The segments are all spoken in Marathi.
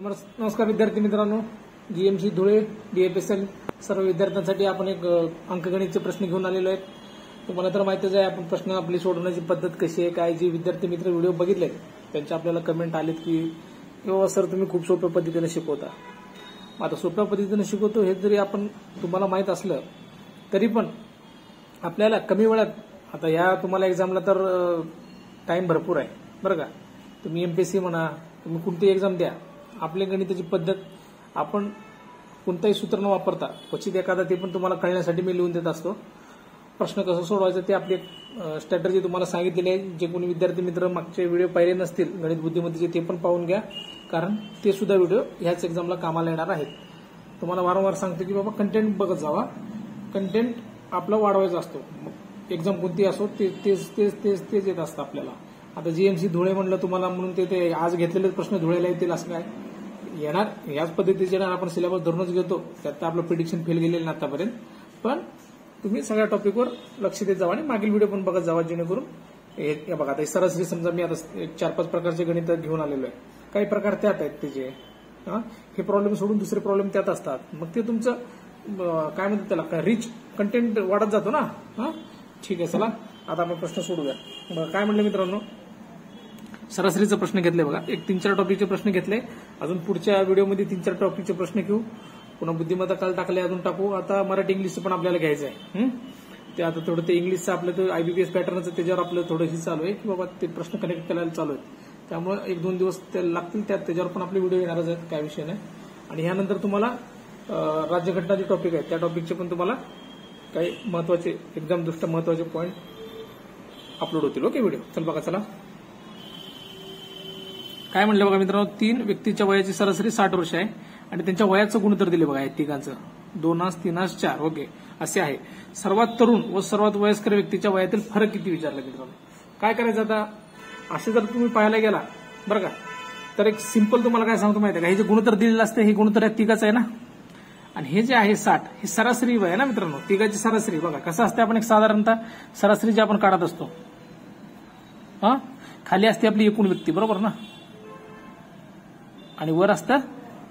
नमस्कार विद्यार्थी मित्रांनो, जीएमसी धुळे डीएफएसएल सर्व विद्यार्थ्यांसाठी आपण एक अंकगणितचे प्रश्न घेऊन आलेलो आहेत. तुम्हाला तर माहितीच आहे आपण प्रश्न आपली सोडवण्याची पद्धत कशी आहे काय. जे विद्यार्थी मित्र व्हिडिओ बघितले त्यांचे आपल्याला कमेंट आलेत की किंवा सर तुम्ही खूप सोप्या पद्धतीने शिकवता. आता सोप्या पद्धतीने शिकवतो हे जरी आपण तुम्हाला माहित असलं तरी पण आपल्याला कमी वेळात, आता या तुम्हाला एक्झामला तर टाइम भरपूर आहे बरं का. तुम्ही एमपीएससी म्हणा, तुम्ही कोणतीही एक्झाम द्या, आपल्या गणिताची पद्धत आपण कोणताही सूत्र न वापरता क्वचित एखादा ते पण तुम्हाला कळण्यासाठी मी लिहून देत असतो. प्रश्न कसं सोडवायचं ते आपली स्ट्रॅटर्जी तुम्हाला सांगितलेली आहे. जे कोणी विद्यार्थी मित्र मागचे व्हिडिओ पाहिले नसतील गणित बुद्धिमत्तेचे ते पण पाहून घ्या, कारण ते सुद्धा व्हिडिओ ह्याच एक्झामला कामाला येणार आहेत. तुम्हाला वारंवार सांगतो की बाबा कंटेंट बघत जावा, कंटेंट आपलं वाढवायचं असतो. एक्झाम कोणती असो तेच येत असतं आपल्याला. आता जीएमसी धुळे म्हणलं तुम्हाला म्हणून ते आज घेतलेले प्रश्न धुळेला येतील असं काय येणार, याच पद्धतीचे येणार. आपण सिलेबस धरूनच घेतो, त्यात आपलं प्रिडिक्शन फेल गेलेलं नाही आतापर्यंत. पण तुम्ही सगळ्या टॉपिकवर लक्ष देत जावा आणि मागील व्हिडिओ पण बघत जावा, जेणेकरून हे बघा आता सरासरी समजा मी आता 4-5 प्रकारचे गणित घेऊन आलेलो आहे. काही प्रकार त्यात आहेत त्याचे, हे प्रॉब्लेम सोडून दुसरे प्रॉब्लेम त्यात असतात. मग ते तुमचं काय म्हणतात त्याला रिच कंटेंट वाढत जातो ना. ठीक आहे, चला आता आपण प्रश्न सोडूया. बघा काय म्हणलं मित्रांनो, सरासरीचा प्रश्न घेतले बघा. एक 3-4 टॉपिकचे प्रश्न घेतले. अजून पुढच्या व्हिडिओमध्ये 3-4 टॉपिकचे प्रश्न घेऊ. पुन्हा बुद्धिमत्ता काल टाकले, अजून टाकू. आता मराठी इंग्लिशचं पण आपल्याला घ्यायचं आहे. ते आता थोडं ते इंग्लिशचं आपलं ते आयबीपीएस पॅटर्नचं त्याच्यावर आपलं थोडंही चालू आहे की बाबा ते प्रश्न कनेक्ट करायला चालू आहेत. त्यामुळे 1-2 दिवस ते लागतील, त्याच्यावर पण आपले व्हिडिओ येणारच आहेत, काय विषय नाही. आणि ह्यानंतर तुम्हाला राज्यघटना जे टॉपिक आहे त्या टॉपिकचे पण तुम्हाला काही महत्वाचे एक्झाम दृष्ट्या महत्वाचे पॉईंट अपलोड होतील. ओके व्हिडिओ चल बघा. चला काय म्हणलं बघा मित्रांनो, 3 व्यक्तीच्या वयाची सरासरी 60 वर्ष आहे आणि त्यांच्या वयाचं गुणोत्तर दिले बघा. तिघांचं 2 3 4 ओके असे आहे. सर्वात तरुण व सर्वात वयस्कर व्यक्तीच्या वयातील फरक किती विचारला मित्रांनो. काय करायचं आता, असे जर तुम्ही पाहायला गेला बरं का, तर एक सिंपल तुम्हाला काय सांगतो माहिती आहे का, हे जे गुणोत्तर दिलेलं असतं हे गुणोत्तर तिघाचं आहे ना, आणि हे जे आहे 60 हे सरासरी वय आहे ना मित्रांनो. तिघाची सरासरी बघा कसं असते, आपण एक साधारणतः सरासरी जे आपण काढत असतो, खाली असते आपली एकूण व्यक्ती बरोबर ना, आणि वर असतं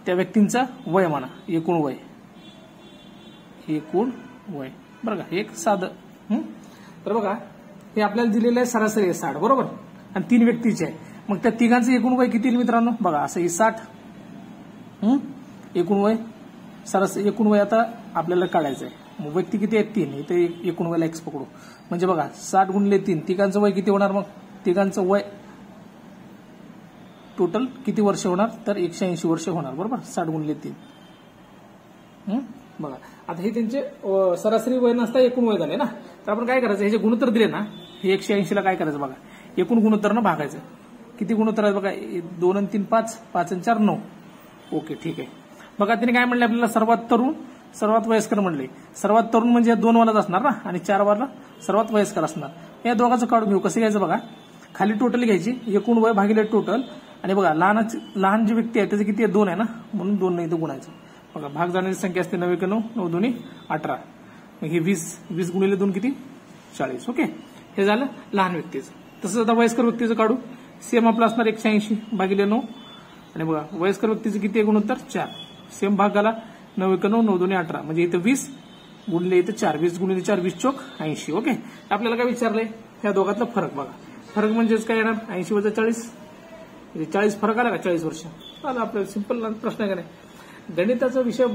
त्या व्यक्तींचं वय म्हणा, एकूण वय बरं का, एक साधं. तर बघा हे आपल्याला दिलेलं आहे सरासरी आहे 60 बरोबर, आणि 3 व्यक्तीचे आहे. मग त्या तिघांचं एकूण वय किती मित्रांनो बघा, असं हे 60 एकूण वय सरासरी एकूण वय आता आपल्याला काढायचं आहे. मग व्यक्ती किती आहेत 3, इथे एकूण वयला x पकडू. म्हणजे बघा 60 गुणिले 3 तिघांचं वय किती होणार, मग तिघांचं वय टोटल किती वर्ष होणार, तर 180 वर्ष होणार बरोबर. 60 गुणिले 3 बघा. आता हे त्यांचे सरासरी वय नसता एकूण वय झाले ना. तर आपण काय करायचं, हे जे गुणोत्तर दिले ना हे 180 ला काय करायचं बघा, एकूण गुणोत्तरनं भागायचं. किती गुणोत्तर आहे बघा, 2 आणि 3 5, 5 आणि 4 9. ओके ठीक आहे. बघा तिने काय म्हणले आपल्याला, सर्वात तरुण सर्वात वयस्कर म्हणले. सर्वात तरुण म्हणजे 2 वालाच असणार ना, आणि 4 वाला सर्वात वयस्कर असणार. या दोघांचं काढून घेऊ. कसं घ्यायचं बघा, खाली टोटल घ्यायची, एकूण वय भागिले टोटल, आणि बघा लहान जी व्यक्ती आहे त्याचं किती आहे 2 आहे ना, म्हणून 2 नाही इथं गुणायचं. बघा भाग जाण्याची संख्या असते 9 × 9 9 2 18. मग हे 20 गुणिले 2 किती 40. ओके हे झालं लहान व्यक्तीचं. तसंच आता वयस्कर व्यक्तीचं काढू. सेम आपलं असणार 180 भागिले 9, आणि बघा वयस्कर व्यक्तीचं किती आहे गुणोत्तर 4. सेम भाग झाला 9 × 9 9 2 18. म्हणजे इथं 20 गुणिले इथं 4, 20 गुणिले 4 20 चोक 80. ओके आपल्याला काय विचारलंय, ह्या दोघातला फरक बघा. फरक म्हणजेच काय येणार, 80 वजा 40, 40 फरक आला का 40 वर्ष आला. आपल्याला सिंपल प्रश्न आहे का नाही. गणिताचा विषय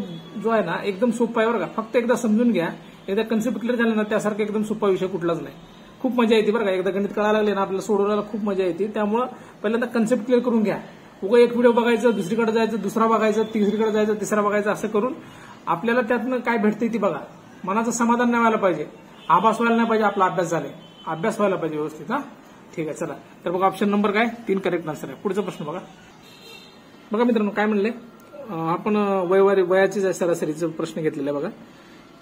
जो आहे ना एकदम सोपा आहे बरं का. फक्त एकदा समजून घ्या, एकदा कन्सेप्ट क्लिअर झाले ना त्यासारखा एकदम सोपा विषय कुठलाच नाही. खूप मजा येते बरं का, एकदा गणित कळायला लागले ना आपल्याला सोडवण्याला खूप मजा येते. त्यामुळे पहिल्यांदा कन्सेप्ट क्लिअर करून घ्या. उगा एक व्हिडिओ बघायचं, दुसरीकडे जायचं, दुसरा बघायचं, तिसरीकडे जायचं, तिसरा बघायचं, असं करून आपल्याला त्यातनं काय भेटते ती बघा. मनाचं समाधान नाही व्हायला पाहिजे, आभास व्हायला नाही पाहिजे, आपला अभ्यास झालाय, अभ्यास व्हायला पाहिजे व्यवस्थित. ठीक आहे चला. तर बघा ऑप्शन नंबर काय 3 करेक्ट आन्सर आहे. पुढचा प्रश्न बघा. बघा मित्रांनो काय म्हणले, आपण वयाची सरासरीचा प्रश्न घेतलेला आहे बघा.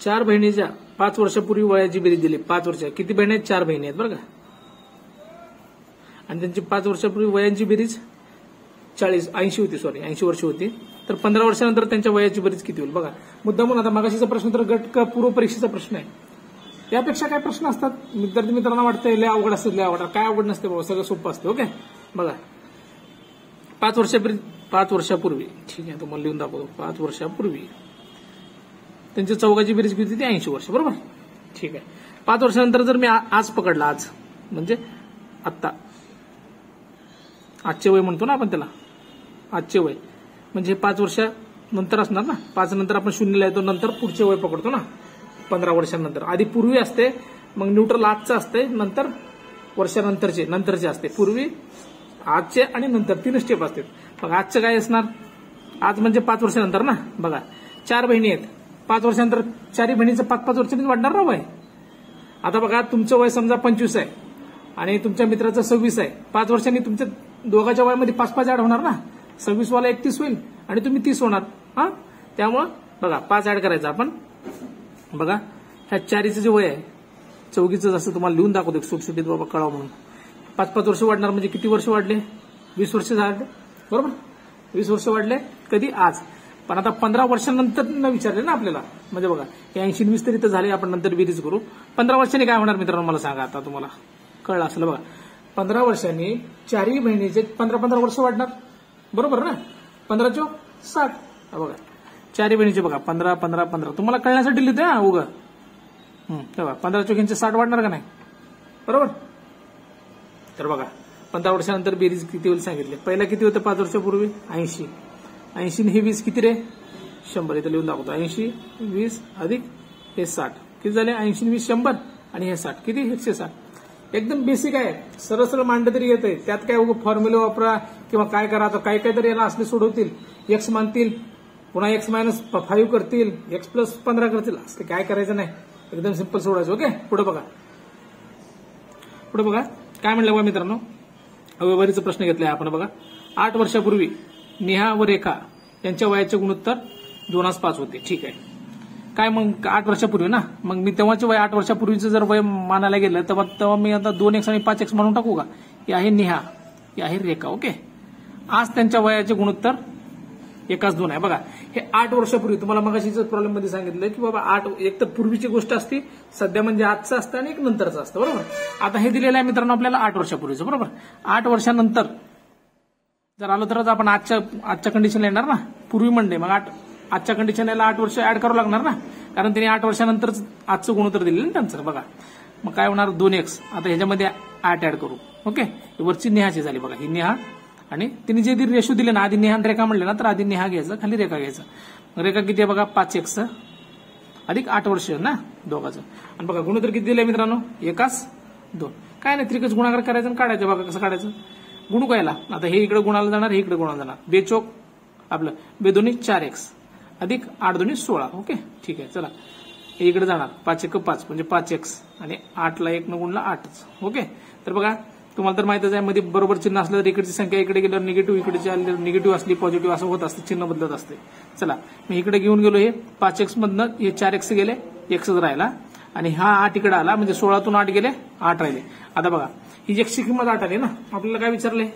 4 बहिणीच्या 5 वर्षापूर्वी वयाची बेरीज दिली. 5 वर्ष किती बहिणी आहेत, 4 बहिणी आहेत बरं का, आणि त्यांची 5 वर्षापूर्वी वयांची बेरीज 80 वर्ष होती. तर 15 वर्षानंतर त्यांच्या वयाची बेरीज किती होईल बघा. मुद्दा म्हणून आता मागाशीचा प्रश्न तर गट का पूर्व परीक्षेचा प्रश्न आहे. यापेक्षा काय प्रश्न असतात विद्यार्थी मित्रांना वाटतं लय अवघड असतं, लय अवघड. काय अवघड नसते बाबा, सगळं सोपं असतं. ओके बघा 5 वर्षापूर्वी, ठीक आहे, तुम्हाला लिहून दाखवतो. 5 वर्षापूर्वी त्यांची चौघाची बेरीज किती होती? 80 वर्ष, बरोबर. ठीक आहे. 5 वर्षानंतर जर मी आज पकडला, आज म्हणजे आत्ता, आजचे वय म्हणतो ना आपण त्याला, आजचे वय म्हणजे 5 वर्षानंतर असणार ना. 5 नंतर आपण 0 येतो, नंतर पुढचे वय पकडतो ना 15 वर्षांनंतर. आधी पूर्वी असते, मग न्यूट्रल आजचं असते, नंतर नंतरचे असते. पूर्वी, आजचे आणि नंतर 3 स्टेप असतात. मग आजचं काय असणार? आज म्हणजे 5 वर्षानंतर ना. बघा 4 बहिणी आहेत, 5 वर्षानंतर 4 बहिणीचं 5-5 वर्षांनी वाढणार ना वय. आता बघा तुमचं वय समजा 25 आहे आणि तुमच्या मित्राचं 26 आहे. 5 वर्षांनी तुमच्या दोघांच्या वयामध्ये 5-5 ऍड होणार ना. 26 वाला 31 होईल आणि तुम्ही 30 होणार. हा, त्यामुळं बघा 5 ऍड करायचं आपण. बघा ह्या 4चं जे वय आहे, चौघीचं जसं तुम्हाला लिहून दाखवतो सुटसुटीत बाबा कळावं म्हणून. 5-5 वर्ष वाढणार म्हणजे किती वर्ष वाढले? 20 वर्ष झाले, बरोबर. 20 वर्ष वाढले कधी? आज. पण आता 15 वर्षांनंतर न विचारले ना आपल्याला. म्हणजे बघा 80-20 तरी तर झाले, आपण नंतर बेरीज करू. 15 वर्षांनी काय होणार मित्रांनो मला सांगा. आता तुम्हाला कळलं असेल बघा. 15 वर्षांनी 4 बहिणीचे 15-15 वर्ष वाढणार, बरोबर ना. 15 × 60. बघा 4 बहिणीचे बघा 15-15-15. तुम्हाला कळण्यासाठी लिहिते हा उगा. तेव्हा 15 × 60 वाढणार का नाही, बरोबर. तर बघा 15 वर्षानंतर बेरीज किती होईल सांगितले. पहिला किती होतं 5 वर्षापूर्वी? 80. 80 हे 20 किती रे? 100. इथं लिहून दाखवतो. 80, 20 अधिक हे 60 किती झाले? 80, 20, 100 आणि हे 60 किती? 160. एकदम बेसिक आहे, सरळ सरळ मांडलं तरी येतंय. त्यात काय फॉर्म्युला वापरा किंवा काय करा. तर काही तरी याला असले सोडवतील, एक्स मानतील, पुन्हा x - 5 करतील, x + 15 करतील. असले काय करायचं नाही, एकदम सिंपल सोडायचं. ओके, पुढे बघा काय म्हणलं बघा मित्रांनो. व्यवहारीचा प्रश्न घेतलाय आपण. बघा 8 वर्षापूर्वी नेहा व रेखा यांच्या वयाचे गुणोत्तर 2:5 होते. ठीक आहे. काय मग 8 वर्षापूर्वी ना, मग मी तेव्हाचे वय 8 वर्षापूर्वीचं जर वय मानायला गेलं तेव्हा मी आता 2x आणि 5x म्हणून टाकू का? हे आहे नेहा, हे आहे रेखा. ओके, आज त्यांच्या वयाचे गुणोत्तर 1:2 आहे. बघा हे 8 वर्षापूर्वी तुम्हाला मगाशीच प्रॉब्लेम मध्ये सांगितलं की बाबा 8 एक तर पूर्वीची गोष्ट असते, सध्या म्हणजे आजचं असतं आणि एक नंतरचं असतं, बरोबर. आता हे दिलेलं आहे मित्रांनो आपल्याला 8 वर्षापूर्वीचं, बरोबर. 8 वर्षानंतर जर आलो तरच आपण आजच्या कंडिशनला येणार ना. पूर्वी म्हणजे मग आजच्या कंडिशनला 8 वर्ष ऍड करावं लागणार ना, कारण त्यांनी 8 वर्षानंतर आजचं गुणोत्तर दिलेलं ना त्यांचं. बघा मग काय होणार? 2x. आता ह्याच्यामध्ये 8 ऍड करू. ओके, वरची नेहाची झाली. बघा ही नेहा आणि तिने जे रेशो दिले ना, आधी नेहा आणि रेखा म्हणले ना, तर आधी नेहा घ्यायचं, खाली रेखा घ्यायचं. रेखा किती आहे बघा? 5x अधिक 8 वर्ष ना दोघांचं. आणि बघा गुणोत्तर किती दिले मित्रांनो? 1:2. काय नाही, त्रिकच गुणाकार करायचं आणि काढायचं. बघा कसं काढायचं? गुणू कायला. आता हे इकडे गुणाला जाणार, हे इकडे गुणाला जाणार. 2 आपलं 2 × 4x अधिक 8 2 16. ओके, ठीक आहे. चला हे इकडे जाणार, 5 × 5 म्हणजे 5x आणि 8ला 1 न गुणला 8च. ओके, तर बघा तुम्हाला तर माहितच आहे, मध्ये बरोबर चिन्ह असलं तर इकडची संख्या इकडे गेल्यावर निगेटिव्ह, इकडे निगेटिव्ह असली पॉझिटिव्ह असं होत असतं, चिन्ह बदलत असते. चला मी इकडे घेऊन गेलो, हे 5x मधनं हे 4x गेले, xच राहिला आणि हा 8 इकडे आला, म्हणजे 16तून 8 गेले, 8 राहिले. आता बघा ही एक्सची किंमत 8 आली ना. आपल्याला काय विचारलंय?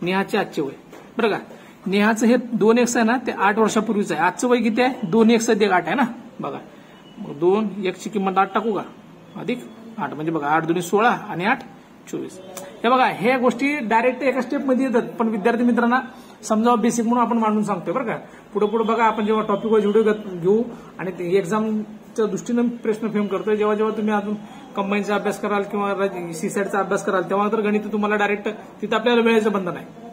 नेहाचे आजचे वय. बरं का, नेहाचं हे 2x आहे ना, ते 8 वर्षापूर्वीचं आहे. आजचं वय किती आहे? 2x अधिक 8 आहे ना. बघा मग 2x किंमत 8 टाकू का? अधिक 8 म्हणजे बघा 8 2 16 आणि 8 24. हे बघा हे गोष्टी डायरेक्ट एका स्टेप मध्ये येतात, पण विद्यार्थी मित्रांना समजावं बेसिक म्हणून आपण मांडून सांगतोय बरं का. पुढे बघा आपण जेव्हा टॉपिक वाईज व्हिडिओ घेऊ आणि एक्झामच्या दृष्टीनं प्रश्न फ्रेम करतोय, जेव्हा तुम्ही अजून कंबाईनचा अभ्यास कराल किंवा सीसॅटचा अभ्यास कराल, तेव्हा तर गणित तुम्हाला डायरेक्ट तिथं आपल्याला वेळेचं बंधन आहे.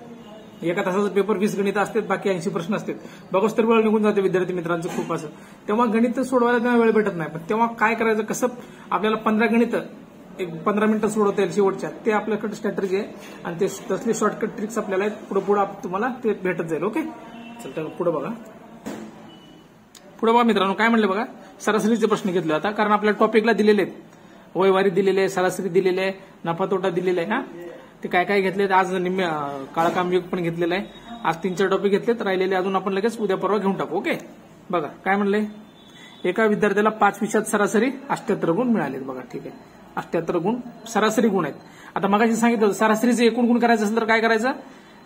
एका तासाचं पेपर 20 गणित असतात, बाकी 80 प्रश्न असतात. बघच तर वेळ निघून जाते विद्यार्थी मित्रांचं खूप असं. तेव्हा गणित सोडवायला तेव्हा वेळ भेटत नाही. पण तेव्हा काय करायचं, कसं आपल्याला 15 गणित 15 मिनिटं सोडवता येईल शेवटच्या, ते आपल्याकडे स्ट्रॅटेजी आहे आणि ते तसले शॉर्टकट ट्रिक्स आपल्याला पुढे तुम्हाला ते भेटत जाईल. ओके, चल पुढे बघा मित्रांनो काय म्हणले बघा. सरासरीचे प्रश्न घेतले आता, कारण आपल्या टॉपिकला दिलेले आहेत, वयवारी दिलेले आहे, सरासरी दिलेले आहे, नफा तोटा दिलेला आहे. हा ते काय काय घेतले, आज निम्मे काळा कामयोग पण घेतलेला आहे. आज 3-4 टॉपिक घेतलेत, राहिलेले अजून आपण लगेच उद्या परवा घेऊन टाकू. ओके, बघा काय म्हणले. एका विद्यार्थ्याला 5 विषयात सरासरी 78 गुण मिळालेत. बघा ठीक आहे, 78 गुण सरासरी गुण आहेत. आता मगाशी सांगितलं सरासरीचे एकूण गुण करायचं असेल तर काय करायचं,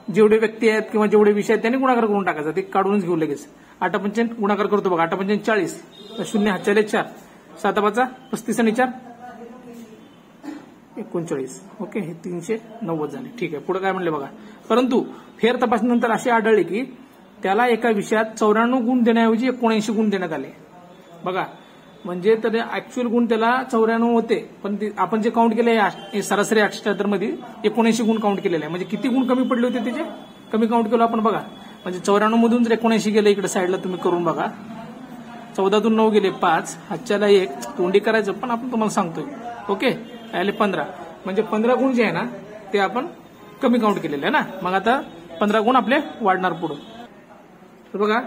जेवढे व्यक्ती आहेत किंवा जेवढे विषय आहेत त्यांनी गुणाकार करून टाकायचा, ते काढूनच घेऊ लगेच. 8×5 गुणाकार करतो बघा, 8×5 40, 0 हातच्याले 4, 7×5 35 आणि 4 39. ओके, हे 390 झाले. ठीक आहे, पुढे काय म्हणले बघा. परंतु फेर तपासणीनंतर असे आढळले की त्याला एका विषयात 94 गुण देण्याऐवजी 79 गुण देण्यात आले. बघा, म्हणजे तर ऍक्च्युअल गुण त्याला 94 होते, पण आपण जे काउंट केले सरासरी 78 मध्ये 79 गुण काउंट केलेले आहे. म्हणजे किती गुण कमी पडले होते त्याचे, कमी काउंट केलं आपण बघा. म्हणजे 94 मधून जर 79 गेले, इकडे साईडला तुम्ही करून बघा. 14 9 गेले 5, हातच्याला 1, तोंडी करायचं पण आपण तुम्हाला सांगतोय. ओके, याले 15, म्हणजे 15 गुण जे आहे ना ते आपण कमी काउंट केलेले आहे ना. मग आता 15 गुण आपले वाढणार पुढे. तर बघा,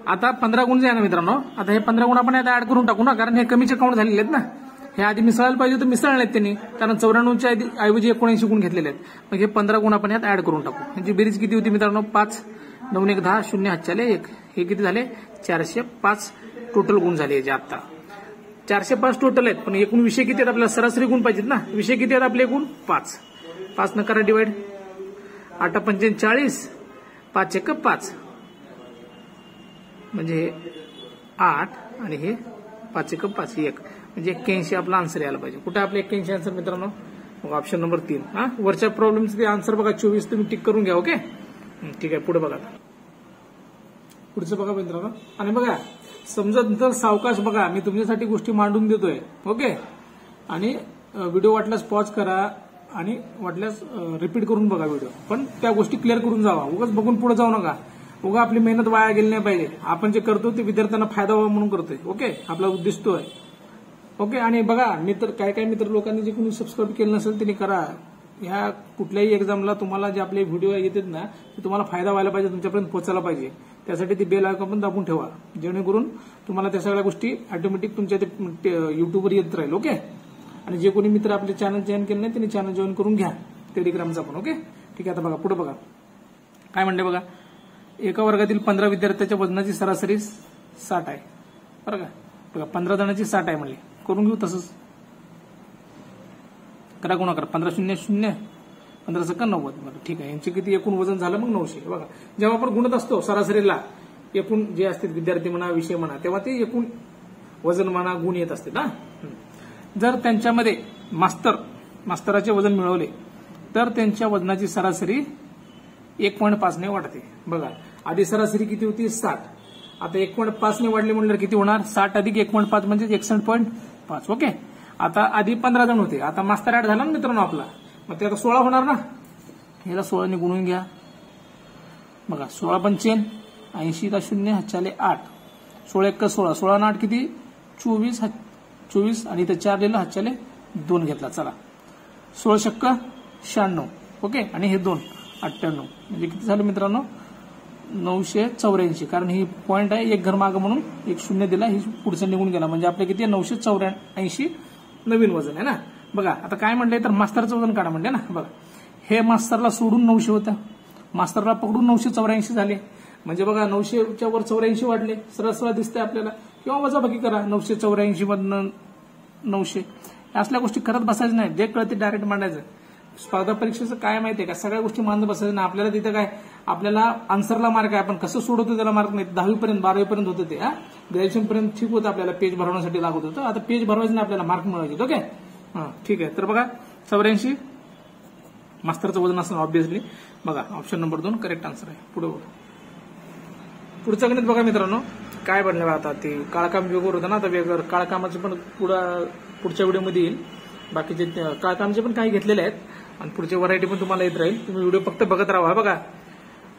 आता 15 गुण जे आहे ना मित्रांनो, आता हे 15 गुण आपण आता ऍड करून टाकू ना, कारण हे कमीचे काउंट झालेले आहेत ना. हे आधी मिसळायला पाहिजे तर मिसळले आहेत त्यांनी, कारण 94च्या ऐवजी 79 गुण घेतलेले आहेत. मग हे 15 गुण आपण यात ऍड करून टाकू. ह्याची बेरीज किती होती मित्रांनो, 5 9 1 10 0 हातच्याले 1, हे किती झाले 405 टोटल गुण झाले याचे. आता 405 टोटल आहेत, पण एकूण विषय किती आहेत आपल्याला, सरासरी गुण पाहिजेत ना. विषय किती आहेत आपले एकूण 5. 5 न करा डिवाइड, 8 पंचे 40, 5 1 5, म्हणजे हे 8 आणि हे 5 1 5 1, म्हणजे 81 आपला आन्सर यायला पाहिजे. कुठे आपले 81 आन्सर मित्रांनो, मग ऑप्शन नंबर 3. हा, वरच्या प्रॉब्लेमचे आन्सर बघा, 24 तुम्ही टिक करून घ्या. ओके, ठीक आहे, पुढे बघा. पुढचं बघा मित्रांनो. आणि बघा, समजा जर सावकाश बघा, मी तुमच्यासाठी गोष्टी मांडून देतोय. ओके, आणि व्हिडिओ वाटल्यास पॉज करा आणि वाटल्यास रिपीट करून बघा व्हिडिओ, पण त्या गोष्टी क्लिअर करून जावा. उगाच बघून पुढे जाऊ नका. उगा आपली मेहनत वाया गेली नाही पाहिजे. आपण जे करतो ते विद्यार्थ्यांना फायदा व्हावा म्हणून करतोय. ओके, आपला उद्देश तो आहे. ओके, आणि बघा मित्र, काय मित्र लोकांनी जे कोणी सबस्क्राईब केलं नसेल त्यांनी करा. ह्या कुठल्याही एक्झामला तुम्हाला जे आपले व्हिडिओ येतात ना, ते तुम्हाला फायदा व्हायला पाहिजे, तुमच्यापर्यंत पोहोचायला पाहिजे. त्यासाठी ती बेल आयकॉन पण दाबून ठेवा, जेणेकरून तुम्हाला त्या सगळ्या गोष्टी ऑटोमॅटिक तुमच्या युट्यूबवर येत राहील. ओके, आणि जे कोणी मित्र आपले चॅनल जॉईन केलं नाही त्यांनी चॅनल जॉईन करून घ्या, टेलिग्रामचा पण. ओके, ठीक आहे. आता बघा पुढे बघा काय म्हणते बघा. एका वर्गातील 15 विद्यार्थ्याच्या वजनाची सरासरी 60 आहे. बरं का, बघा 15 जणांची 60 आहे म्हणले. करून घेऊ तसंच, करा गुणाकार. 15 0 0, 15 × 90. बरं, ठीक आहे. यांचे किती एकूण वजन झालं मग 900. बघा, जेव्हा आपण गुणत असतो सरासरीला एकूण जे असते विद्यार्थी म्हणा विषय म्हणा, तेव्हा ते एकूण वजन म्हणा गुण येत असते ना. जर त्यांच्यामध्ये मास्तराचे वजन मिळवले तर त्यांच्या वजनाची सरासरी 1.5 ने वाढते. बघा, आधी सरासरी किती होती 60, आता 1.5 ने वाढले म्हणल्यावर किती होणार, 60 अधिक 1.5 म्हणजे 61.5. ओके, आता आधी 15 जण होते, आता मास्तर ऍड झाला ना मित्रांनो आपला, मग ते आता 16 होणार ना. याला 16 ने गुणून घ्या. बघा 16 पंचेन 80 का 0 हातच्याले 8, 16 1 16, 16 8 किती 24 आणि इथे 4 लिहिलं, हातच्याले 2 घेतला. चला 16 शक्क 96. ओके, आणि हे 2 98, म्हणजे किती झालं मित्रांनो 984. कारण ही पॉईंट आहे, एक घर मागं म्हणून एक 0 दिला, ही पुढचं निघून गेला, म्हणजे आपलं किती 984 नवीन वजन आहे ना. बघा आता काय म्हणलंय तर मास्तरचं वजन काढा म्हणले ना. बघा हे मास्तरला सोडून 900 होतं, मास्तरला पकडून 984 झाले, म्हणजे बघा 900च्या वर 84 वाढले. सरळ सरळ दिसतंय आपल्याला, किंवा वजाबाकी करा 984 मधनं 900. असल्या गोष्टी करत बसायचं नाही, जे कळते डायरेक्ट मांडायचं. स्पर्धा परीक्षेचं काय माहितीये का, सगळ्या गोष्टी मांडत बसायचं ना. आपल्याला तिथं काय, आपल्याला आन्सरला मार्क आहे, आपण कसं सोडवतो त्याला मार्क नाही. 10वी पर्यंत 12वी पर्यंत होतं ते, ग्रॅज्युएशन पर्यंत ठीक होतं, आपल्याला पेज भरवण्यासाठी लागत होतं. आता पेज भरवायचं नाही, आपल्याला मार्क मिळवायचे. ओके, ठीक आहे. तर बघा 84 मास्तरचं वजन असणं ऑब्व्हियसली. बघा ऑप्शन नंबर 2 करेक्ट आन्सर आहे. पुढचं गणित बघा मित्रांनो काय बनलं. आता ते काळकाम वेगळं होतं ना, आता वेगळं काळकामाचं पण पुढच्या व्हिडिओमध्ये येईल. बाकीचे काळकामचे पण काही घेतलेले आहेत आणि पुढची व्हरायटी पण तुम्हाला येत राहील. तुम्ही व्हिडिओ फक्त बघत राहा. बघा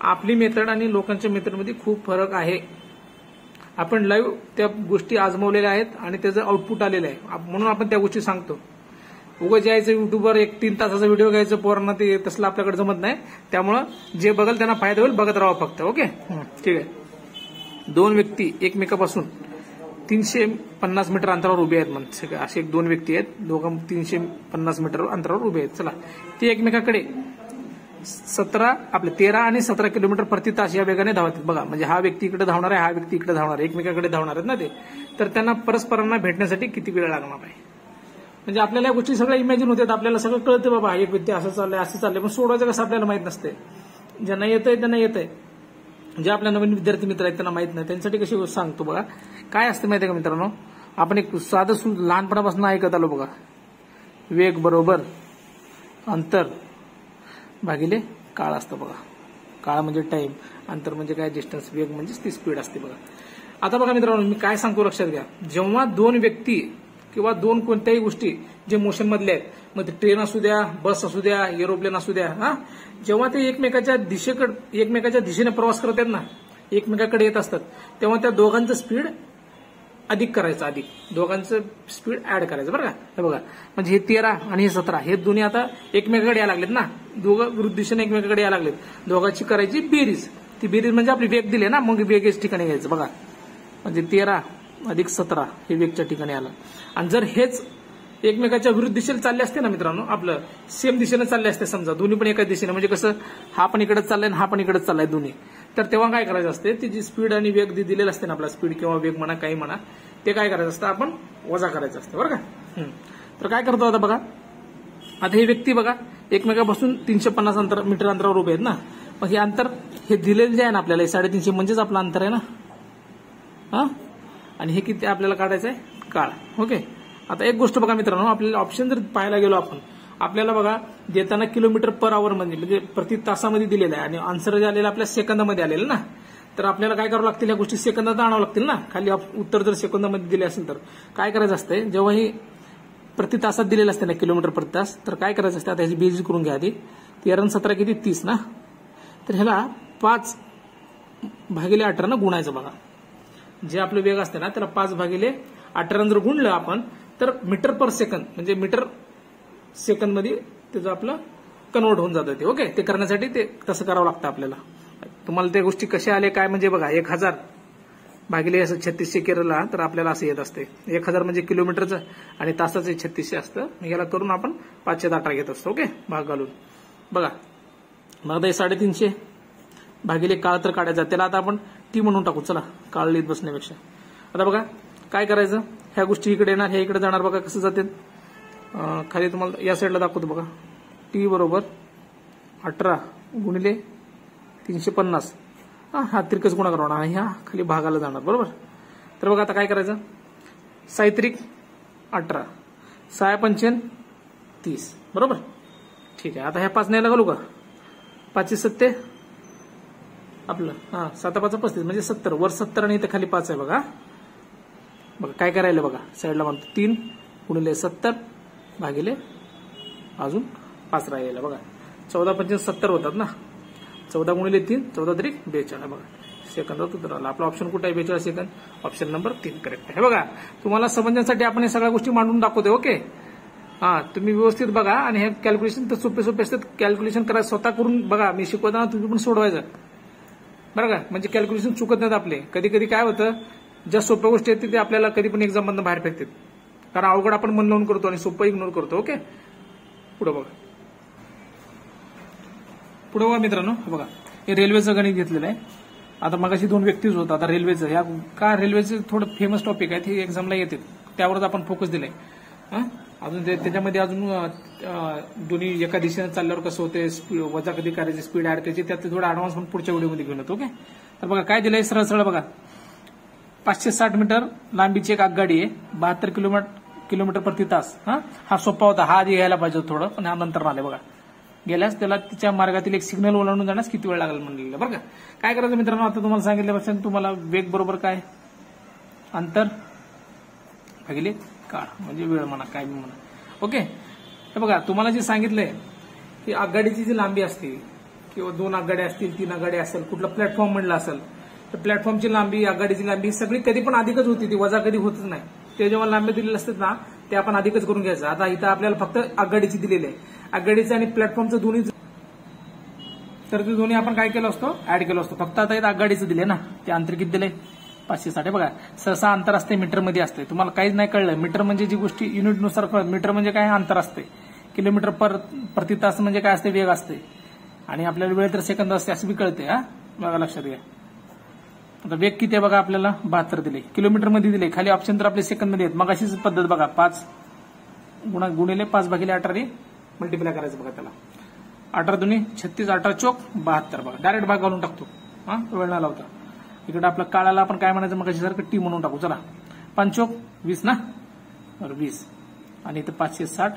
आपली मेथड आणि लोकांच्या मेथडमध्ये खूप फरक आहे. आपण लाईव्ह त्या गोष्टी आजमावलेल्या आहेत आणि त्याचं आउटपुट आलेलं आहे, म्हणून आपण त्या गोष्टी सांगतो. उगाच यायचं युट्यूबवर 1-3 तासाचा व्हिडिओ घ्यायचं, पोरांना ते तसलं आपल्याकडे जमत नाही. त्यामुळं जे बघल त्यांना फायदा होईल, बघत राहा फक्त. ओके, ठीक आहे. 2 व्यक्ती एकमेकापासून 350 मीटर अंतरावर उभे आहेत. म्हणजे असे 2 व्यक्ती आहेत, दोघं 350 मीटर अंतरावर उभे आहेत. चला, ते एकमेकाकडे 13 आणि 17 किलोमीटर प्रति तास या वेगाने धावतात. बघा म्हणजे हा व्यक्ती इकडे धावणार आहे, हा व्यक्ती इकडे धावणार आहे, एकमेकाकडे धावणार आहेत ना ते. तर त्यांना परस्परांना भेटण्यासाठी किती वेळ लागणार आहे. म्हणजे आपल्याला या गोष्टी सगळ्या इमॅजिन होतात, आपल्याला सगळं कळतं. बाबा एक व्यक्ती असं चाललंय असं चाललंय, पण सोडवायचं कसं आपल्याला माहित नसते. ज्यांना येतंय त्यांना येतंय, जे आपल्या नवीन विद्यार्थी मित्र आहेत त्यांना माहित नाही, त्यांच्यासाठी कशी गोष्ट सांगतो. बघा काय असतं माहितीये का मित्रांनो, आपण एक साधं लहानपणापासून ऐकत आलो. बघा वेग बरोबर अंतर भागिले काळ असतं बघा. काळ म्हणजे टाइम, अंतर म्हणजे काय डिस्टन्स, वेग म्हणजेच ती स्पीड असते बघा. आता बघा मित्रांनो, मी काय सांगतो लक्षात घ्या. जेव्हा दोन व्यक्ती किंवा दोन कोणत्याही गोष्टी जे मोशन मधल्या आहेत, मग ते ट्रेन असू द्या, बस असू द्या, एरोप्लेन असू द्या, जेव्हा ते एकमेकाच्या दिशेने प्रवास करतात ना, एकमेकाकडे येत असतात, तेव्हा त्या दोघांचं स्पीड अधिक करायचं, दोघांचं स्पीड ऍड करायचं बरं का. हे बघा, म्हणजे हे 13 आणि हे 17 हे दोन्ही आता एकमेकाकडे यायला लागलेत ना, दोघं विरुद्ध दिशेने एकमेकाकडे यायला लागलेत. दोघांची करायची बेरीज. ती बेरीज म्हणजे आपली वेग दिली ना, मग वेग याच ठिकाणी घ्यायचं बघा. म्हणजे 13 अधिक 17 हे वेगच्या ठिकाणी आलं. आणि जर हेच एकमेकाच्या विरुद्ध दिशेला चालले असते ना मित्रांनो, आपलं सेम दिशेने चालले असते समजा, दोन्ही पण एकाच दिशेने, म्हणजे कसं हा पण इकडेच चाललाय आणि हा पण इकडेच चाललाय दोन्ही, तर तेव्हा काय करायचं असते, ती जी स्पीड आणि वेग दिलेलं असते ना, आपला स्पीड किंवा वेग म्हणा काही म्हणा, ते काय करायचं असतं, आपण वजा करायचं असतं बरं का. तर काय करतो आता बघा, आता हे व्यक्ती बघा एकमेकापासून 350 मीटर अंतरावर उभे आहेत ना, मग हे अंतर हे दिलेलं जे आहे ना आपल्याला 350 म्हणजेच आपलं अंतर आहे ना. आणि हे किती आपल्याला काढायचं आहे, काळ. ओके. आता एक गोष्ट बघा मित्रांनो, आपल्याला ऑप्शन जर पाहायला गेलो आपण, आपल्याला बघा देताना किलोमीटर पर आवर म्हणजे प्रति तासामध्ये दिलेलं आहे आणि आन्सर जे आलेलं आपल्या सेकंदामध्ये आलेलं ना, तर आपल्याला काय करावं लागतील, या गोष्टी सेकंदात आणावं लागतील ना. खाली उत्तर जर सेकंदामध्ये दिले असेल तर काय करायचं असतंय, जेव्हा ही प्रति तासात दिलेलं असते ना किलोमीटर प्रति तास, तर काय करायचं असतं, आता ह्याची बेरीज करून घ्या आधी. 13 आणि 17 किती 30 ना, तर ह्याला 5 भागिले 18 ना गुणायचं बघा. जे आपलं वेग असते ना त्याला 5 भागिले 18 जर गुणलं आपण, तर मीटर पर सेकंद म्हणजे मीटर सेकंद मध्ये त्याचं आपलं कन्वर्ट होऊन जातं ते. ओके. ते करण्यासाठी ते तसं करावं लागतं आपल्याला. तुम्हाला त्या गोष्टी कशा आले काय म्हणजे बघा, 1000 भागिले असं 3600 केलं तर आपल्याला असं येत असते. 1000 म्हणजे किलोमीटरचं आणि तासाचं 3600 असतं. याला करून आपण 518 घेत असतो. ओके. भाग घालून बघा. मग आता 350 भागिले काळ तर काढायचा, त्याला आता आपण टी म्हणून टाकू. चला, काळ लिहित बसण्यापेक्षा. आता बघा काय करायचं, ह्या गोष्टी इकडे येणार, हे इकडे जाणार. बघा कसं जाते, खाली तुम्हाला या साईडला दाखवतो बघा. टी बरोबर 18 गुणिले 350, हा तिरकस गुणाकार होणार, ह्या खाली भागाला जाणार बरोबर. तर बघा आता काय करायचं, 6 18 6 पंचेन 30 बरोबर. ठीक आहे. आता ह्या 5 न्यायला घालू का, 5 7 आपलं 7 5 35 म्हणजे 70, वर 70 आणि इथे खाली 5 आहे बघा. बघा काय करायला बघा, साईडला म्हणतो 3 गुणिले 70 भागिले अजून 5 राहिलेला बघा. 14 पंचेन 70 होतात ना, 14 गुणिले 3 14 तरी 42 बघा. सेकंदात उत्तर आलं. आपला ऑप्शन कुठे आहे, 42 सेकंद. ऑप्शन नंबर 3 करेक्ट आहे. बघा तुम्हाला समजण्यासाठी आपण हे सगळ्या गोष्टी मांडून दाखवतोय. ओके. तुम्ही व्यवस्थित बघा आणि हे कॅल्क्युलेशन तर सोपे असतात. कॅल्क्युलेशन करायचं स्वतः करून बघा, मी शिकवताना तुम्ही पण सोडवायचं बरं का, म्हणजे कॅल्क्युलेशन चुकत नाहीत आपले. कधी कधी काय होतं, ज्या सोप्या गोष्टी आहेत ते आपल्याला कधी पण एक्झाम मधून बाहेर फेकतात, कारण अवघड आपण मन लावून करतो आणि सोपं इग्नोर करतो. ओके. पुढे बघा, पुढे बघा मित्रांनो, बघा हे रेल्वेचं गणित घेतलेलं आहे. आता मगाशी 2 व्यक्तीच होता, आता रेल्वेचं, ह्या का रेल्वेचं थोडं फेमस टॉपिक आहे, हे एक्झामला येते, त्यावरच आपण फोकस दिलाय. अजून त्याच्यामध्ये अजून दोन्ही एका दिशेने चालल्यावर कसं होते, वजा कधी करायची, स्पीड ऍड करायची, त्यात थोडं ऍडव्हान्स पण पुढच्या व्हिडिओमध्ये घेऊन येतो. ओके. तर बघा काय दिलंय, सरळ सरळ बघा. 560 मीटर लांबीची एक आगगाडी आहे, 72 किलोमीटर प्रति तास. हा सोपा होता, हा आधी यायला पाहिजे थोडं, पण हा नंतर आले बघा. गेल्यास त्याला तिच्या मार्गातील एक सिग्नल ओलांडून जाण्यास किती वेळ लागेल म्हणलेलं बरं का. काय करायचं मित्रांनो, आता तुम्हाला सांगितल्यापासून तुम्हाला वेग बरोबर काय, अंतर भागिले काळ म्हणजे वेळ म्हणा, काय म्हणा. ओके. हे बघा तुम्हाला जे सांगितलंय की आगगाडीची जी लांबी असते, किंवा 2 आगगाड्या असतील, 3 आगगाड्या असेल, कुठला प्लॅटफॉर्म म्हणला असेल, तर प्लॅटफॉर्मची लांबी, आगगाडीची लांबी सगळी कधी पण अधिकच होती, ती वजा कधी होतच नाही. ते जेव्हा लांबी दिलेली असतात ना, ते आपण अधिकच करून घ्यायचं. आता इथं आपल्याला फक्त आगगाडीची दिलेली आहे, आगगाडीचं आणि प्लॅटफॉर्मचं दोन्ही, तर ते दोन्ही आपण काय केलं असतो, ऍड केलं असतो. फक्त आता इथं आगगाडीचं दिले ना, ते अंतर किती दिले, 560. बघा सहसा अंतर असते मीटरमध्ये असते, तुम्हाला काहीच नाही कळलं. मीटर म्हणजे जी गोष्टी युनिटनुसार कळत, मीटर म्हणजे काय अंतर असते, किलोमीटर प्रति तास म्हणजे काय असते, वेग असते, आणि आपल्याला वेळ तर सेकंद असते असं बी कळते. बघा लक्षात घ्या. आता वेग किती आहे बघा, आपल्याला 72 दिले, किलोमीटर मध्ये दिले, खाली ऑप्शन तर आपले सेकंद मध्ये आहेत. मग अशीच पद्धत बघा, 5 गुणिले 5 भागिले 18 मल्टिप्लाय करायचं बघा त्याला. 18 दुनी 36, 18 चोक 72 बघा. डायरेक्ट भाग घालून टाकतो, वेळ नाही लावता. इकडे आपल्या काळाला आपण काय म्हणायचं, मग सारखं टी म्हणून टाकू. चला, 5 चोक 20 ना, 20 आणि इथं 560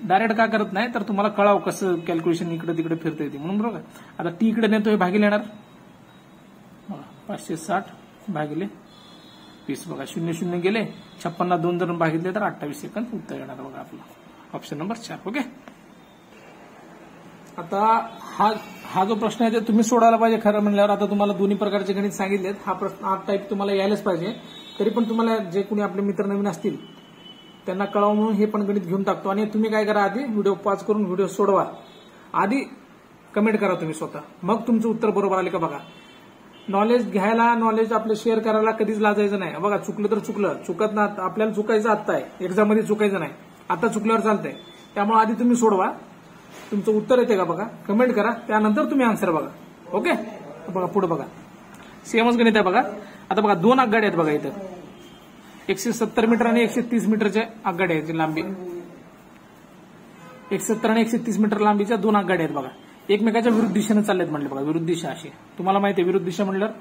डायरेक्ट का करत नाही तर तुम्हाला कळावं कसं कॅल्क्युलेशन इकडे तिकडे फिरता येते म्हणून, बरोबर. आता टी इकडे नेतो हे भागीले येणार 560 भागिले 20. बघा 00 गेले, 56 2 जर भागितले तर 28 सेकंद उत्तर येणार बघा आपलं ऑप्शन नंबर 4. ओके. आता हा जो प्रश्न आहे ते तुम्ही सोडवायला पाहिजे खरं म्हणल्यावर. आता तुम्हाला दोन्ही प्रकारचे गणित सांगितलेत. हा टाईप तुम्हाला यायलाच पाहिजे. तरी पण तुम्हाला जे कोणी आपले मित्र नवीन असतील त्यांना कळावं म्हणून हे पण गणित घेऊन टाकतो. आणि तुम्ही काय करा, आधी व्हिडिओ पॉज करून व्हिडिओ सोडवा, आधी कमेंट करा तुम्ही स्वतः, मग तुमचं उत्तर बरोबर आले का बघा. नॉलेज घ्यायला, नॉलेज आपलं शेअर करायला कधीच लाजायचं नाही. बघा चुकलं तर चुकलं, चुकत ना आपल्याला चुकायचं आत्ता आहे, एक्झाम मध्ये चुकायचं नाही, आता चुकल्यावर चालतंय. त्यामुळे आधी तुम्ही सोडवा, तुमचं उत्तर येते का बघा, कमेंट करा, त्यानंतर तुम्ही आन्सर बघा. ओके. बघा पुढे बघा, सेमच गणित आहे बघा. आता बघा 2 आगगाड्या आहेत बघा इथं, 170 मीटर आणि 130 मीटरच्या आगगाड्या आहेत लांबी. 170 आणि 130 मीटर लांबीच्या 2 आगगाड्या आहेत बघा, एकमेकाच्या विरुद्ध दिशेने चालल्यात म्हणले बघा. विरुद्ध दिशा अशी तुम्हाला माहिती आहे, विरुद्ध दिशा म्हणल्यावर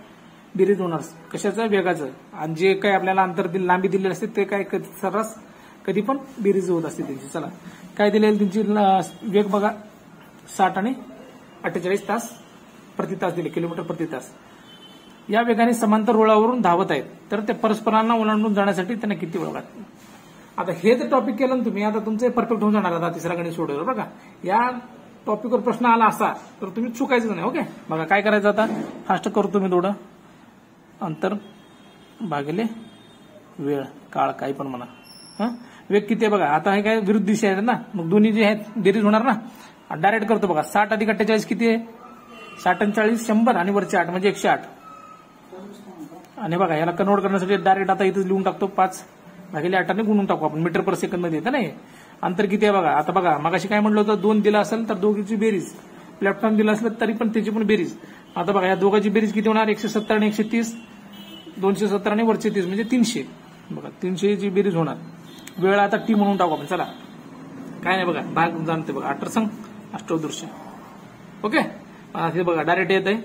बेरीज होणार कशाचं, वेगाचं. आणि जे काही आपल्याला अंतर लांबी दिलेली असते ते काय सर्रास कधी पण बेरीज होत असते त्यांची. चला काय दिलेली त्यांची वेग बघा, 60 आणि 48 तास प्रति तास दिले, किलोमीटर प्रति तास. या वेगाने समांतर रुळावरून धावत आहेत, तर ते परस्परांना ओलांडून जाण्यासाठी त्यांना किती वेळ लागतो. आता हे जर टॉपिक केलं ना तुम्ही, आता तुमचं परफेक्ट होऊन जाणार. आता तिसरा गणित सोडवलं बघा. या टॉपिकवर प्रश्न आला असा तर तुम्ही चुकायचं नाही. ओके. बघा काय करायचं, आता फास्ट करतो मी थोडं. अंतर भागिले वेळ, काळ, काही पण म्हणा. वेग किती आहे बघा. आता हे काय विरुद्ध दिशा आहे ना, मग दोन्ही जे आहेत बेरीज होणार ना. डायरेक्ट करतो बघा. 60 अधिक 48 किती आहे, 60 आणि 40 100 आणि वरचे 8 म्हणजे 108. आणि बघा याला कन्वर्ट करण्यासाठी डायरेक्ट आता इथं लिहून टाकतो, 5 भागिले 8 ने गुणून टाकू आपण. मीटर पर सेकंद मध्ये येतं ना हे. अंतर किती आहे बघा. आता बघा मगाशी काय म्हटलं होतं, 2 दिला असेल तर दोघीची बेरीज, प्लॅटफॉर्म दिला असेल तरी पण त्याची पण बेरीज. आता बघा या दोघांची बेरीज किती होणार, 170 आणि 130, 270 आणि वरचे 30 म्हणजे 300. बघा 300 ची बेरीज होणार. वेळ आता टी म्हणून टाकू आपण. चला काय नाही बघा, भाग जाणते बघा, 8 संघ अष्टोदृश्य. ओके. हे बघा डायरेक्ट येत आहे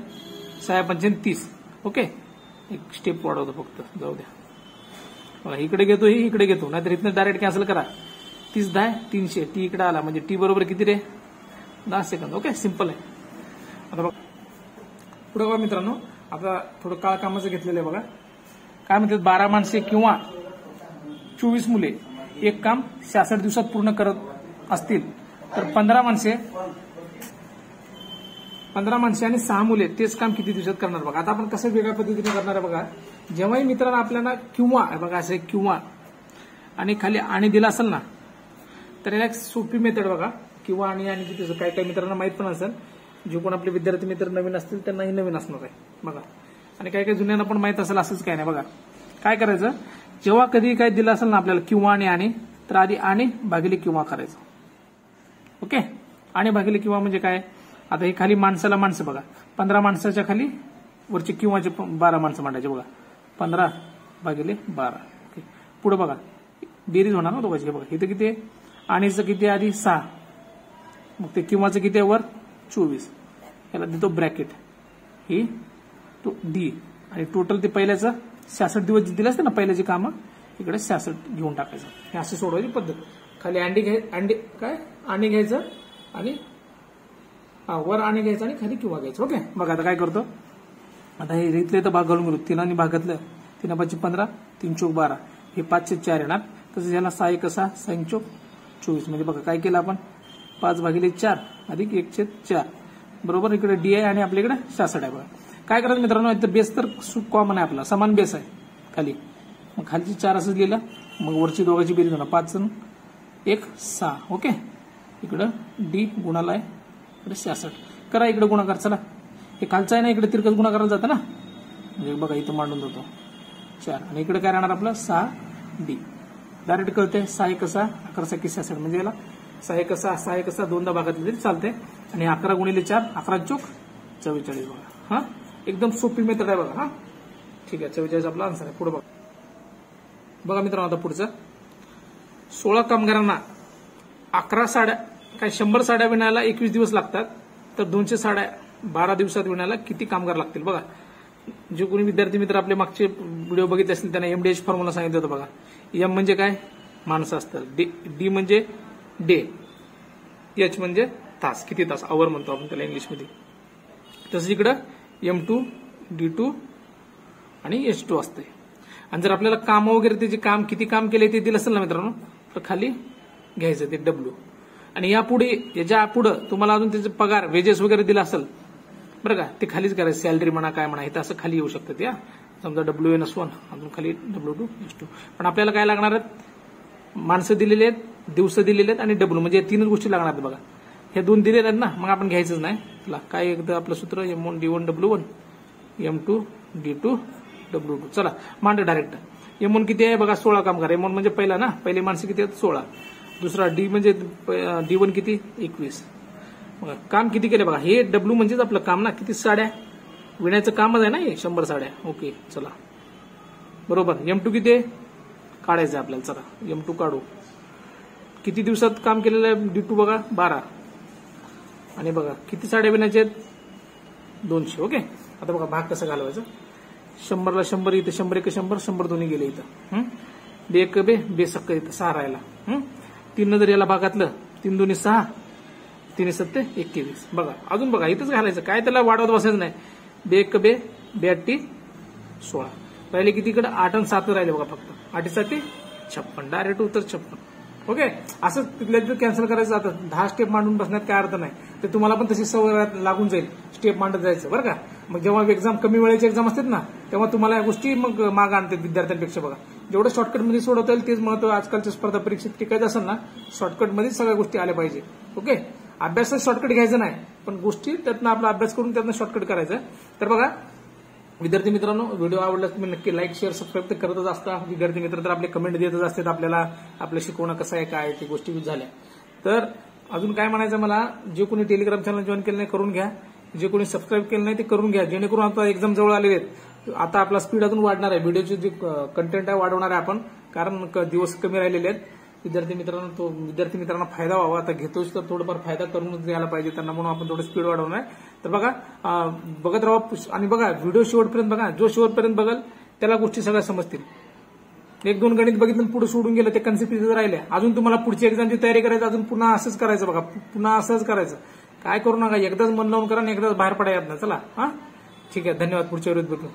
6 पंचेन 30. ओके. एक स्टेप वाढवतो फक्त, जाऊ द्या. बघा इकडे घेतो, ही इकडे घेतो, नाहीतर इथनं डायरेक्ट कॅन्सल करा. 30 10 300, टी इकडे आला म्हणजे टी बरोबर किती रे, 10 सेकंद. ओके. सिंपल आहे. आता बघा पुढे बघा मित्रांनो, आता थोडं काळ कामाचं घेतलेलं आहे बघा. काय म्हणतात, 12 माणसे किंवा 24 मुले एक काम 66 दिवसात पूर्ण करत असतील तर 15 माणसे आणि 6 मुले तेच काम किती दिवसात करणार बघा. आता आपण कसं वेगळ्या पद्धतीने करणार आहे बघा. जेव्हाही मित्रांनो आपल्याला किंवा बघा असं किंवा आणि खाली आणि दिला असेल ना, तर याला एक सोपी मेथड बघा. किंवा आणि किती काही काही मित्रांना माहित पण असेल, जे कोण आपले विद्यार्थी मित्र नवीन असतील त्यांनाही नवीन असणार आहे बघा. आणि काही काही जुन्यांना पण माहित असेल, असंच काय नाही बघा. काय करायचं, जेव्हा कधी काय दिलं असेल ना आपल्याला किंवा आणि तर आधी आणि भागिले किंवा करायचं. ओके. आणि भागिले किंवा म्हणजे काय, आता हे खाली माणसाला माणसं बघा, 15 माणसाच्या खाली वरचे किंवाचे 12 माणसं मांडायचे बघा, 15 भागिले 12. ओके. पुढे बघा बेरीज होणार ना दोघांची. बघा इथं किती आहे, आणीचं किती आहे आधी 6, मग ते किंवाचं किती आहे वर 24, याला देतो ब्रॅकेट, ही डी. आणि टोटल ते पहिल्याचं 66 दिवस दिले असते ना पहिल्याची कामं, इकडे 66 घेऊन टाकायचं. हे अशी सोडवायची पद्धत. खाली अंडी घ्यायचं आणि वर आणि घ्यायचं आणि खाली किंवा घ्यायचं. ओके. बघा आता काय करतो, आता हे इथले तर भाग घालून गेलो, 3 भाग घातलं, 3 5 15, 3 चौक 12, हे 5 चे 4 येणार. तसंच याला 6 1 6, 6 चौक 24. म्हणजे बघा काय केलं आपण, 5 भागिले 4 अधिक 1/4 बरोबर. इकडे डी आहे आणि आपल्याकडे 66 आहे बघा. काय करायचं मित्रांनो, इथं बेस तर कॉमन आहे आपला, समान बेस आहे खाली, मग खालीची 4 असंच लिहिलं, मग वरची दोघांची बेरीज होणार 5 1 6. ओके. इकडं डी गुणाला आहे, इकडे 66 करा, इकडे गुणाकार. चला हे खालचं आहे ना, इकडे तिरकस गुणाकाराला जातं ना, म्हणजे बघा इथं मांडून जातो 4 आणि इकडे काय राहणार आपलं 6 डी. डायरेक्ट कळते 6 1 6, 11 6 66 म्हणजे याला 6 1 6, 6 1 6 दोनदा भागातले तरी चालते. आणि 11 गुणिले 4, 11 चौक 44 बघा. हा एकदम सोपी मेथड आहे बघा. हा ठीक आहे, 44 आपला आन्सर आहे. पुढे बघा मित्रांनो, आता पुढचं 16 कामगारांना 11 साड्या काय 100 साड्या विणायला 21 दिवस लागतात, तर 200 साड्या 12 दिवसात विणायला किती कामगार लागतील बघा. जे कोणी विद्यार्थी मित्र आपले मागचे व्हिडिओ बघितले असतील त्यांना एमडीएच फॉर्म्युला सांगितलं होतं बघा. एम म्हणजे काय, माणसं असतात, डी म्हणजे डे, एच म्हणजे तास, किती तास, आवर म्हणतो आपण त्याला इंग्लिशमध्ये. तसंच इकडं M2 D2 आणि H2 असते. आणि जर आपल्याला काम वगैरे ते जे काम किती काम केले ते दिलं असेल ना मित्रांनो, तर खाली घ्यायचं ते W. आणि यापुढे याच्या पुढे तुम्हाला अजून त्याचे पगार वेजेस वगैरे दिला असेल बरं का, ते खालीच करायचं. सॅलरी म्हणा काय म्हणा, इथं असं खाली येऊ शकतं त्या. समजा WN1 अजून खाली W2 H2. पण आपल्याला काय लागणार आहेत, माणसं दिलेली आहेत, दिवस दिलेले आहेत आणि W म्हणजे या तीनच गोष्टी लागणार आहेत बघा. हे दोन दिलेले आहेत ना, मग आपण घ्यायचंच नाही. चला काय एकदा आपलं सूत्र M1 D1 W1 M2 D2 W2. चला मांड डायरेक्ट. M1 किती आहे बघा, 16 कामगार. M1 म्हणजे पहिला ना, पहिले माणसं किती आहेत 16. दुसरा D म्हणजे D1 किती 21. बघा काम किती केले बघा. हे W म्हणजेच आपलं काम ना, किती साड्या विण्याचं कामच आहे ना हे, 100 साड्या. ओके चला बरोबर. M2 किती आहे काढायचं आपल्याला. चला M2 काढू. किती दिवसात काम केलेलं आहे D2 बघा 12. आणि बघा किती साड्या विणायच्या आहेत 200. ओके आता बघा भाग कसा घालवायचा. 100ला 100 इथं, 100 1 100, 100 दोन्ही गेले इथं. बे एक बे सक्क इथं 6 राहिला. 3 जर याला भागातलं 3 2 6 3 7 21. बघा अजून बघा इथंच घालायचं, काय त्याला वाढवत बसायचं नाही. बे एक बे 8 16 राहिले. किती इकडे 8 आणि 7 राहिले बघा फक्त. 8 7 56. डायरेक्ट उत्तर 56. ओके असं तिथल्या तिथं कॅन्सल करायचं. आता 10 स्टेप मांडून बसण्यात काय अर्थ नाही. ते तुम्हाला पण तशी सवय लागून जाईल, स्टेप मांडत जायचं बरं का. मग जेव्हा एक्झाम कमी वेळेची एक्झाम असतात ना, तेव्हा तुम्हाला या गोष्टी मग मागे आणतात विद्यार्थ्यांपेक्षा. बघा जेवढं शॉर्टकटमध्ये सोडवता येईल तेच महत्व. आजकालच्या स्पर्धा परीक्षेत टिकायचं असेल ना, शॉर्टकटमध्येच सगळ्या गोष्टी आल्या पाहिजे. ओके अभ्यासात शॉर्टकट घ्यायचं नाही, पण गोष्टी त्यातनं आपला अभ्यास करून त्यातनं शॉर्टकट करायचं. तर बघा विद्यार्थी मित्रांनो, व्हिडिओ आवडला तुम्ही नक्की लाईक शेअर सबस्क्राईब तर करतच असता. विद्यार्थी मित्र तर आपले कमेंट देतच असतात आपल्याला, आपलं शिकवणं कसं आहे काय ते गोष्टी झाल्या. तर अजून काय म्हणायचं मला, जे कोणी टेलिग्राम चॅनल जॉईन केलं नाही करून घ्या, जे कोणी सबस्क्राईब केलं नाही ते करून घ्या, जेणेकरून आता एक्झाम जवळ आलेले आहेत. आता आपला स्पीड अजून वाढणार आहे, व्हिडिओचे जे कंटेंट आहे वाढवणार आहे आपण, कारण दिवस कमी राहिलेले आहेत. विद्यार्थी मित्रांना फायदा व्हावा. आता घेतोच तर थोडंफार फायदा करून द्यायला पाहिजे त्यांना, म्हणून आपण थोडं स्पीड वाढवणार आहे. तर बघा बघत राहा आणि बघा व्हिडिओ शेवटपर्यंत बघा. जो शेवटपर्यंत बघाल त्याला गोष्टी सगळ्या समजतील. 1-2 गणित बघितलं पुढे सोडून गेलं, ते कन्सेप्ट तिथे राहिले. अजून तुम्हाला पुढची एक्झामची तयारी करायची, अजून पुन्हा असंच करायचं बघा, पुन्हा असंच करायचं. काय करू नका, एकदाच मन लावून करा आणि एकदाच बाहेर पडायला. चला ठीक आहे, धन्यवाद. पुढच्या वेळेस भेटू.